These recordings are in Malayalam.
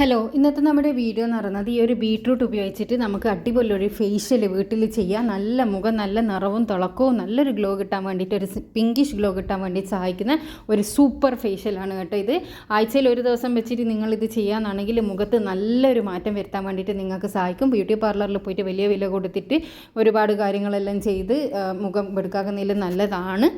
ഹലോ, ഇന്നത്തെ നമ്മുടെ വീഡിയോ എന്ന് പറയുന്നത് ഈ ഒരു ബീട്രൂട്ട് ഉപയോഗിച്ചിട്ട് നമുക്ക് അടിപൊളി ഒരു ഫേഷ്യൽ വീട്ടിൽ ചെയ്യാം. നല്ല മുഖം, നല്ല നിറവും തിളക്കവും നല്ലൊരു ഗ്ലോ കിട്ടാൻ വേണ്ടിയിട്ട്, ഒരു പിങ്കിഷ് ഗ്ലോ കിട്ടാൻ വേണ്ടി സഹായിക്കുന്ന ഒരു സൂപ്പർ ഫേഷ്യലാണ് കേട്ടോ ഇത്. ആഴ്ചയിൽ ഒരു ദിവസം വെച്ചിട്ട് നിങ്ങളിത് ചെയ്യാനാണെങ്കിൽ മുഖത്ത് നല്ലൊരു മാറ്റം വരുത്താൻ വേണ്ടിയിട്ട് നിങ്ങൾക്ക് സഹായിക്കും. ബ്യൂട്ടി പാർലറിൽ പോയിട്ട് വലിയ വില കൊടുത്തിട്ട് ഒരുപാട് കാര്യങ്ങളെല്ലാം ചെയ്ത് മുഖം വെടുക്കാക്കുന്നതിൽ നല്ലതാണ്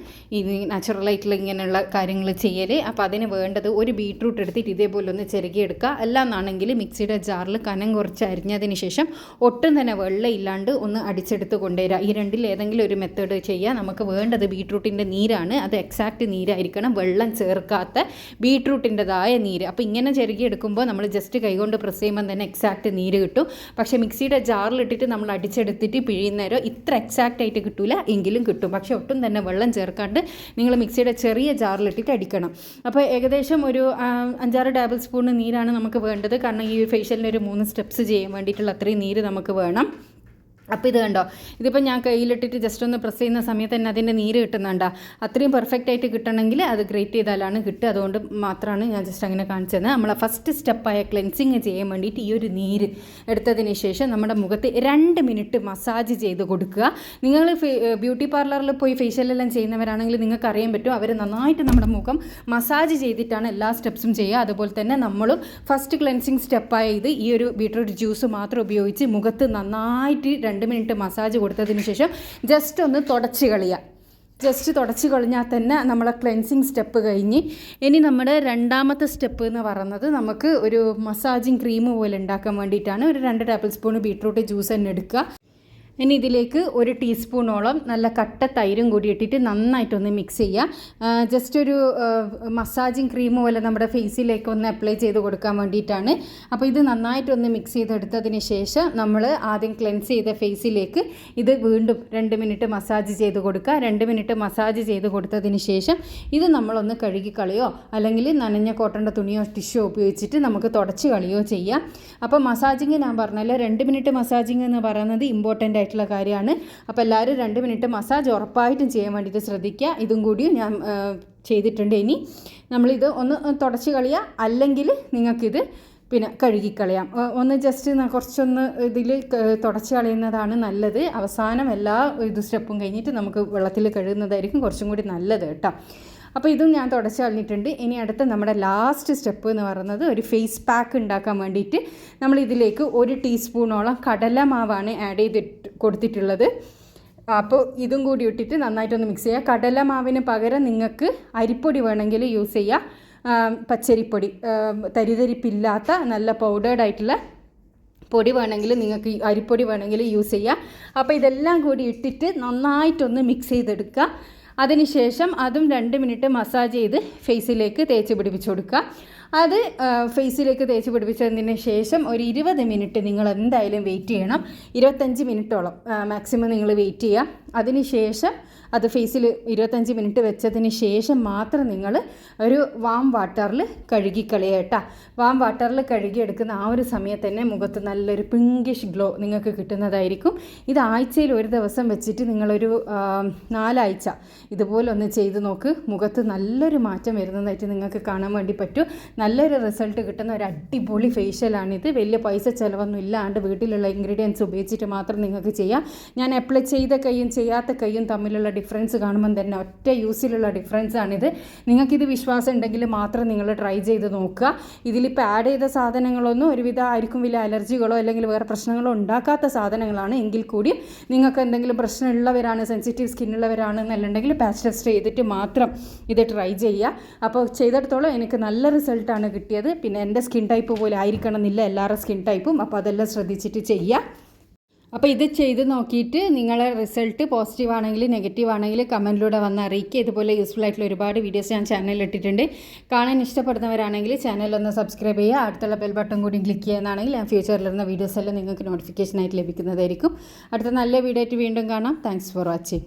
ഇത് നാച്ചുറലായിട്ടുള്ള ഇങ്ങനെയുള്ള കാര്യങ്ങൾ ചെയ്യൽ. അപ്പോൾ അതിന് വേണ്ടത് ഒരു ബീട്രൂട്ട് എടുത്തിട്ട് ഇതേപോലെ ഒന്ന് ചിരകിയെടുക്കുക. ാണെങ്കിൽ മിക്സിയുടെ ജാറിൽ കനം കുറച്ച് അരിഞ്ഞതിന് ശേഷം ഒട്ടും തന്നെ വെള്ളം ഇല്ലാണ്ട് ഒന്ന് അടിച്ചെടുത്ത് കൊണ്ടുവരിക. ഈ രണ്ടിൽ ഏതെങ്കിലും ഒരു മെത്തേഡ് ചെയ്യുക. നമുക്ക് വേണ്ടത് ബീട്രൂട്ടിൻ്റെ നീരാണ്. അത് എക്സാക്റ്റ് നീരായിരിക്കണം, വെള്ളം ചേർക്കാത്ത ബീട്രൂട്ടിൻ്റെതായ നീര്. അപ്പോൾ ഇങ്ങനെ ചെറുകിയെടുക്കുമ്പോൾ നമ്മൾ ജസ്റ്റ് കൈകൊണ്ട് പ്രസ് ചെയ്യുമ്പോൾ തന്നെ എക്സാക്റ്റ് നീര് കിട്ടും. പക്ഷേ മിക്സിയുടെ ജാറിലിട്ടിട്ട് നമ്മൾ അടിച്ചെടുത്തിട്ട് പിഴിയുന്നേരം ഇത്ര എക്സാക്റ്റ് ആയിട്ട് കിട്ടില്ല, എങ്കിലും കിട്ടും. പക്ഷേ ഒട്ടും തന്നെ വെള്ളം ചേർക്കാണ്ട് നിങ്ങൾ മിക്സിയുടെ ചെറിയ ജാറിലിട്ടിട്ട് അടിക്കണം. അപ്പോൾ ഏകദേശം ഒരു 5-6 ടേബിൾ സ്പൂൺ നീരാണ് നമുക്ക് വേണ്ടത്. കാരണം ഈ ഫേഷ്യലിന് ഒരു 3 സ്റ്റെപ്സ് ചെയ്യാൻ വേണ്ടിയിട്ടുള്ള അത്രയും നീര് നമുക്ക് വേണം. അപ്പോൾ ഇത് കണ്ടോ, ഇതിപ്പോൾ ഞാൻ കയ്യിലിട്ടിട്ട് ജസ്റ്റ് ഒന്ന് പ്രസ് ചെയ്യുന്ന സമയത്ത് തന്നെ അതിൻ്റെ നീര് കിട്ടുന്നുണ്ടോ. അത്രയും പെർഫെക്റ്റ് ആയിട്ട് കിട്ടണമെങ്കിൽ അത് ഗ്രേറ്റ് ചെയ്താലാണ് കിട്ടുക. അതുകൊണ്ട് മാത്രമാണ് ഞാൻ ജസ്റ്റ് അങ്ങനെ കാണിച്ചത്. നമ്മളെ ഫസ്റ്റ് സ്റ്റെപ്പായ ക്ലെൻസിങ് ചെയ്യാൻ വേണ്ടിയിട്ട് ഈ ഒരു നീര് എടുത്തതിന് ശേഷം നമ്മുടെ മുഖത്ത് 2 മിനിറ്റ് മസാജ് ചെയ്ത് കൊടുക്കുക. നിങ്ങൾ ബ്യൂട്ടി പാർലറിൽ പോയി ഫേഷ്യലെല്ലാം ചെയ്യുന്നവരാണെങ്കിൽ നിങ്ങൾക്ക് അറിയാൻ പറ്റും, അവർ നന്നായിട്ട് നമ്മുടെ മുഖം മസാജ് ചെയ്തിട്ടാണ് എല്ലാ സ്റ്റെപ്സും ചെയ്യുക. അതുപോലെ തന്നെ നമ്മളും ഫസ്റ്റ് ക്ലെൻസിങ് സ്റ്റെപ്പായ ഇത് ഈ ഒരു ബീട്രൂട്ട് ജ്യൂസ് മാത്രം ഉപയോഗിച്ച് മുഖത്ത് നന്നായിട്ട് 2 മിനിറ്റ് മസാജ് കൊടുത്തതിന് ശേഷം ജസ്റ്റ് ഒന്ന് തുടച്ച് കളയുക. ജസ്റ്റ് തുടച്ച് കളഞ്ഞാൽ തന്നെ നമ്മളെ ക്ലെൻസിങ് സ്റ്റെപ്പ് കഴിഞ്ഞ്. ഇനി നമ്മുടെ രണ്ടാമത്തെ സ്റ്റെപ്പ് എന്ന് പറയുന്നത് നമുക്ക് ഒരു മസാജിങ് ക്രീം പോലെ ഉണ്ടാക്കാൻ വേണ്ടിയിട്ടാണ്. ഒരു 2 ടേബിൾ സ്പൂൺ ബീട്രൂട്ട് ജ്യൂസ് തന്നെ എടുക്കുക. ഇനി ഇതിലേക്ക് 1 ടീസ്പൂണോളം നല്ല കട്ട തൈരും കൂടി ഇട്ടിട്ട് നന്നായിട്ടൊന്ന് മിക്സ് ചെയ്യുക. ജസ്റ്റ് ഒരു മസാജിങ് ക്രീം പോലെ നമ്മുടെ ഫേസിലേക്ക് ഒന്ന് അപ്ലൈ ചെയ്ത് കൊടുക്കാൻ വേണ്ടിയിട്ടാണ്. അപ്പോൾ ഇത് നന്നായിട്ടൊന്ന് മിക്സ് ചെയ്തെടുത്തതിന് ശേഷം നമ്മൾ ആദ്യം ക്ലെൻസ് ചെയ്ത ഫേസിലേക്ക് ഇത് വീണ്ടും 2 മിനിറ്റ് മസാജ് ചെയ്ത് കൊടുക്കുക. 2 മിനിറ്റ് മസാജ് ചെയ്ത് കൊടുത്തതിന് ശേഷം ഇത് നമ്മളൊന്ന് കഴുകി കളയോ അല്ലെങ്കിൽ നനഞ്ഞ കോട്ടൻ്റെ തുണിയോ ടിഷ്യോ ഉപയോഗിച്ചിട്ട് നമുക്ക് തുടച്ച് കളയോ ചെയ്യാം. അപ്പോൾ മസാജിങ് ഞാൻ പറഞ്ഞല്ലോ, 2 മിനിറ്റ് മസാജിങ് എന്ന് പറയുന്നത് ഇമ്പോർട്ടൻ്റ് ആയിട്ടുള്ള കാര്യമാണ്. അപ്പോൾ എല്ലാവരും 2 മിനിറ്റ് മസാജ് ഉറപ്പായിട്ടും ചെയ്യാൻ വേണ്ടിയിട്ട് ശ്രദ്ധിക്കുക. ഇതും കൂടി ഞാൻ ചെയ്തിട്ടുണ്ട്. ഇനി നമ്മളിത് ഒന്ന് തുടച്ച് കളയുക, അല്ലെങ്കിൽ നിങ്ങൾക്കിത് പിന്നെ കഴുകിക്കളയാം. ഒന്ന് ജസ്റ്റ് കുറച്ചൊന്ന് ഇതിൽ തുടച്ച് കളയുന്നതാണ് നല്ലത്. അവസാനം എല്ലാ സ്റ്റെപ്പും കഴിഞ്ഞിട്ട് നമുക്ക് വെള്ളത്തിൽ കഴുകുന്നതായിരിക്കും കുറച്ചും കൂടി നല്ലത് കേട്ടോ. അപ്പോൾ ഇതും ഞാൻ തുടച്ച് കളഞ്ഞിട്ടുണ്ട്. ഇനി അടുത്ത നമ്മുടെ ലാസ്റ്റ് സ്റ്റെപ്പ് എന്ന് പറയുന്നത് ഒരു ഫേസ് പാക്ക് ഉണ്ടാക്കാൻ വേണ്ടിയിട്ട് നമ്മൾ ഇതിലേക്ക് 1 ടീസ്പൂണോളം കടലമാവാണ് ആഡ് ചെയ്തിട്ട് കൊടുത്തിട്ടുള്ളത്. അപ്പോൾ ഇതും കൂടി ഇട്ടിട്ട് നന്നായിട്ടൊന്ന് മിക്സ് ചെയ്യുക. കടലമാവിന് പകരം നിങ്ങൾക്ക് അരിപ്പൊടി വേണമെങ്കിൽ യൂസ് ചെയ്യുക. പച്ചരിപ്പൊടി, തരിതരിപ്പില്ലാത്ത നല്ല പൗഡേർഡ് ആയിട്ടുള്ള പൊടി വേണമെങ്കിൽ നിങ്ങൾക്ക് അരിപ്പൊടി വേണമെങ്കിൽ യൂസ് ചെയ്യുക. അപ്പോൾ ഇതെല്ലാം കൂടി ഇട്ടിട്ട് നന്നായിട്ടൊന്ന് മിക്സ് ചെയ്തെടുക്കുക. അതിനുശേഷം അതും 2 മിനിറ്റ് മസാജ് ചെയ്ത് ഫേസിലേക്ക് തേച്ച് പിടിപ്പിച്ച് കൊടുക്കുക. അത് ഫേസിലേക്ക് തേച്ച് പിടിപ്പിച്ചതിന് ശേഷം ഒരു 20 മിനിറ്റ് നിങ്ങൾ എന്തായാലും വെയിറ്റ് ചെയ്യണം. 25 മിനിറ്റോളം മാക്സിമം നിങ്ങൾ വെയിറ്റ് ചെയ്യുക. അതിന് ശേഷം അത് ഫേസിൽ 25 മിനിറ്റ് വെച്ചതിന് ശേഷം മാത്രം നിങ്ങൾ ഒരു വാം വാട്ടറിൽ കഴുകിക്കളയുക കേട്ടോ. വാം വാട്ടറിൽ കഴുകിയെടുക്കുന്ന ആ ഒരു സമയത്ത് തന്നെ മുഖത്ത് നല്ലൊരു പിങ്കിഷ് ഗ്ലോ നിങ്ങൾക്ക് കിട്ടുന്നതായിരിക്കും. ഇത് ആഴ്ചയിൽ ഒരു ദിവസം വെച്ചിട്ട് നിങ്ങളൊരു 4 ആഴ്ച ഇതുപോലെ ഒന്ന് ചെയ്ത് നോക്ക്. മുഖത്ത് നല്ലൊരു മാറ്റം വരുന്നതായിട്ട് നിങ്ങൾക്ക് കാണാൻ വേണ്ടി പറ്റും. നല്ലൊരു റിസൾട്ട് കിട്ടുന്ന ഒരു അടിപൊളി ഫേഷ്യലാണിത്. വലിയ പൈസ ചിലവൊന്നും ഇല്ലാണ്ട് വീട്ടിലുള്ള ഇൻഗ്രീഡിയൻസ് ഉപയോഗിച്ചിട്ട് മാത്രം നിങ്ങൾക്ക് ചെയ്യാം. ഞാൻ അപ്ലൈ ചെയ്ത കൈയും ചെയ്യാത്ത കൈയും തമ്മിലുള്ള ഡിഫറൻസ് കാണുമ്പം തന്നെ ഒറ്റ യൂസിലുള്ള ഡിഫറൻസാണിത്. നിങ്ങൾക്കിത് വിശ്വാസം ഉണ്ടെങ്കിൽ മാത്രം നിങ്ങൾ ട്രൈ ചെയ്ത് നോക്കുക. ഇതിലിപ്പോൾ ആഡ് ചെയ്ത സാധനങ്ങളൊന്നും ഒരുവിധം ആയിരിക്കും വലിയ അലർജികളോ അല്ലെങ്കിൽ വേറെ പ്രശ്നങ്ങളോ ഉണ്ടാക്കാത്ത സാധനങ്ങളാണ്. എങ്കിൽ കൂടിയും നിങ്ങൾക്ക് എന്തെങ്കിലും പ്രശ്നമുള്ളവരാണ്, സെൻസിറ്റീവ് സ്കിന്നുള്ളവരാണെന്നുണ്ടെങ്കിൽ പാച്ച് ടെസ്റ്റ് ചെയ്തിട്ട് മാത്രം ഇത് ട്രൈ ചെയ്യുക. അപ്പോൾ ചെയ്തിടത്തോളം എനിക്ക് നല്ല റിസൾട്ടാണ് കിട്ടിയത്. പിന്നെ എൻ്റെ സ്കിൻ ടൈപ്പ് പോലെ ആയിരിക്കണം എന്നില്ല എല്ലാവരുടെ സ്കിൻ ടൈപ്പും. അപ്പോൾ അതെല്ലാം ശ്രദ്ധിച്ചിട്ട് ചെയ്യുക. അപ്പോൾ ഇത് ചെയ്ത് നോക്കിയിട്ട് നിങ്ങളെ റിസൾട്ട് പോസിറ്റീവ് ആണെങ്കിൽ നെഗറ്റീവ് ആണെങ്കിൽ കമൻറ്റിലൂടെ വന്ന് അറിയിക്കുക. ഇതുപോലെ യൂസ്ഫുൾ ആയിട്ടുള്ള ഒരുപാട് വീഡിയോസ് ഞാൻ ചാനലിൽ ഇട്ടിട്ടുണ്ട്. കാണാൻ ഇഷ്ടപ്പെടുന്നവരാണെങ്കിൽ ചാനലൊന്ന് സബ്സ്ക്രൈബ് ചെയ്യുക. അടുത്തുള്ള ബെൽ ബട്ടൺ കൂടി ക്ലിക്ക് ചെയ്യുന്നതാണെങ്കിൽ ഞാൻ ഫ്യൂച്ചറിലിരുന്ന വീഡിയോസ് എല്ലാം നിങ്ങൾക്ക് നോട്ടിഫിക്കേഷനായിട്ട് ലഭിക്കുന്നതായിരിക്കും. അടുത്ത നല്ല വീഡിയോ ആയിട്ട് വീണ്ടും കാണാം. Thanks for watching.